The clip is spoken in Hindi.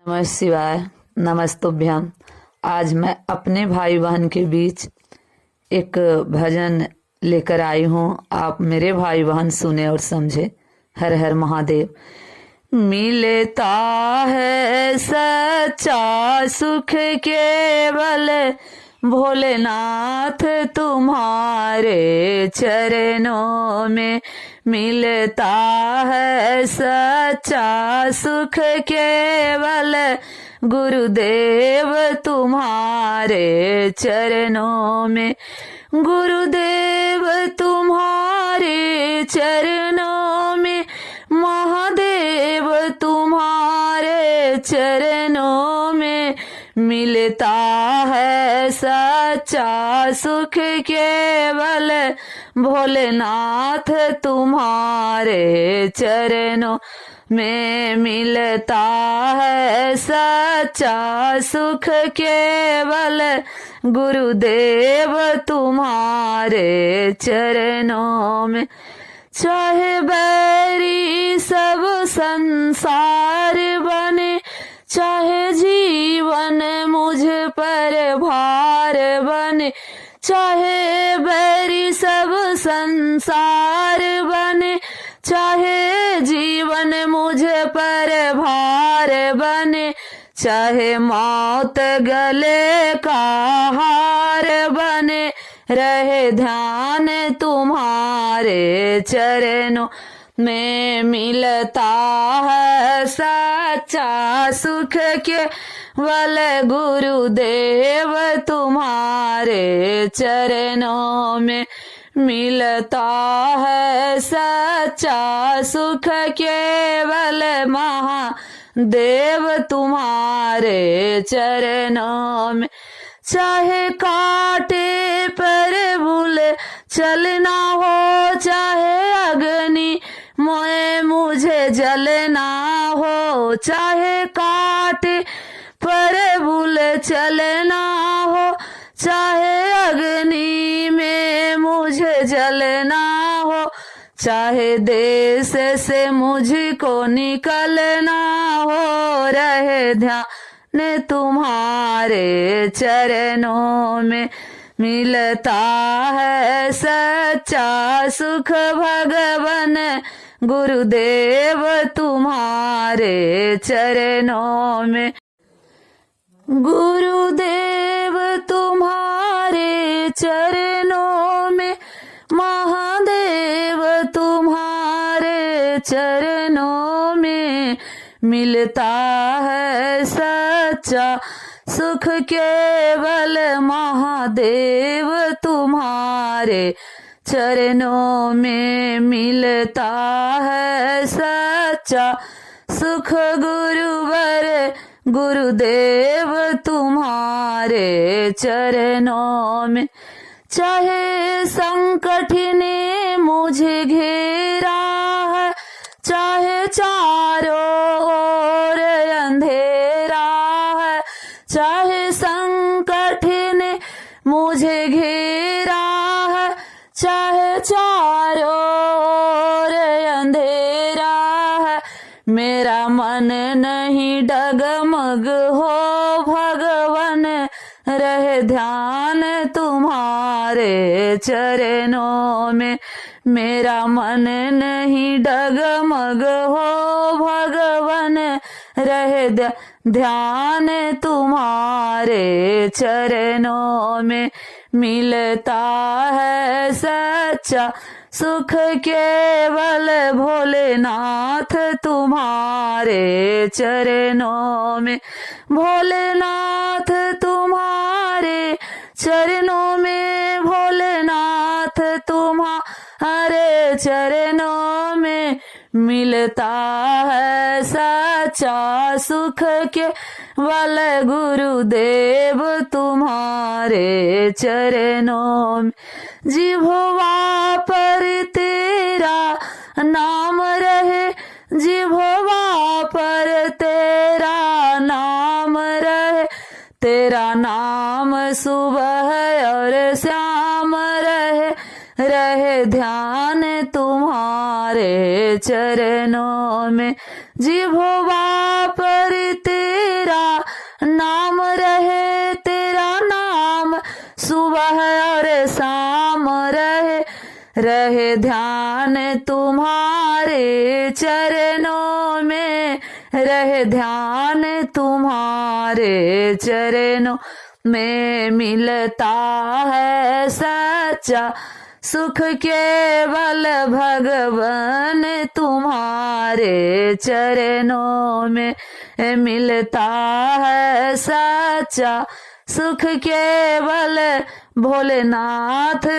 नमः शिवाय। नमस्तुभ्यम। आज मैं अपने भाई बहन के बीच एक भजन लेकर आई हूँ। आप मेरे भाई बहन सुने और समझे। हर हर महादेव। मिलता है सच्चा सुख केवल भोलेनाथ तुम्हारे चरणों में। मिलता है सच्चा सुख केवल गुरुदेव तुम्हारे चरणों में। गुरुदेव तुम्हारे चरणों में, महादेव तुम्हारे चरणों में। मिलता है सच्चा सुख केवल भोलेनाथ तुम्हारे चरणों में। मिलता है सच्चा सुख केवल गुरुदेव तुम्हारे चरणों में। चाहे बैरी सब संसार बने, चाहे जीवन मुझ पर भार बने। चाहे बैरी सब संसार बने, चाहे जीवन मुझ पर भार बने। चाहे मौत गले का हार बने, रहे ध्यान तुम्हारे चरणों में। मिलता है सच्चा सुख केवल गुरुदेव तुम्हारे चरणों में। मिलता है सच्चा सुख केवल महादेव तुम्हारे चरणों में। चाहे कांटे पर भूल चलना हो, चाहे अग्नि मोए मुझे जलना हो। चाहे कांटे पर भूल चलना हो, चाहे अग्नि में मुझे जलना हो। चाहे देश से मुझको निकलना हो, रहे ध्यान तुम्हारे चरणों में। मिलता है सच्चा सुख भगवन गुरुदेव तुम्हारे चरणों में। गुरुदेव तुम्हारे चरणों में, महादेव तुम्हारे चरणों में। मिलता है सच्चा सुख केवल महादेव तुम्हारे चरणों में। मिलता है सच्चा सुख गुरुवर गुरुदेव तुम्हारे चरणों में। चाहे संकट ने मुझे घेरा है, चाहे चारों ओर अंधेरा है। चाहे संकट ने मुझे घेरा है, चाहे चारों ओर अंधेरा है। मेरा मन नहीं डगमग हो भगवन, रहे ध्यान तुम्हारे चरणों में। मेरा मन नहीं डगमग हो भगवन, रहे ध्यान तुम्हारे चरणों में। मिलता है सच्चा सुख केवल भोलेनाथ तुम्हारे चरणों में। भोलेनाथ तुम्हारे चरणों में, भोलेनाथ तुम्हारे चरणों में। मिलता है सच्चा सुख केवल गुरुदेव तुम्हारे चरणों में। जिह्वा पर तेरा नाम रहे, जिह्वा पर तेरा नाम रहे। तेरा नाम सुबह और शाम रहे, रहे ध्यान तुम्हारे चरणों में। जिह्वा पर तेरा रहे ध्यान तुम्हारे चरणों में, रहे ध्यान तुम्हारे चरणों में, मिलता है सच्चा सुख केवल भगवान तुम्हारे चरणों में, मिलता है सच्चा सुख केवल भोलेनाथ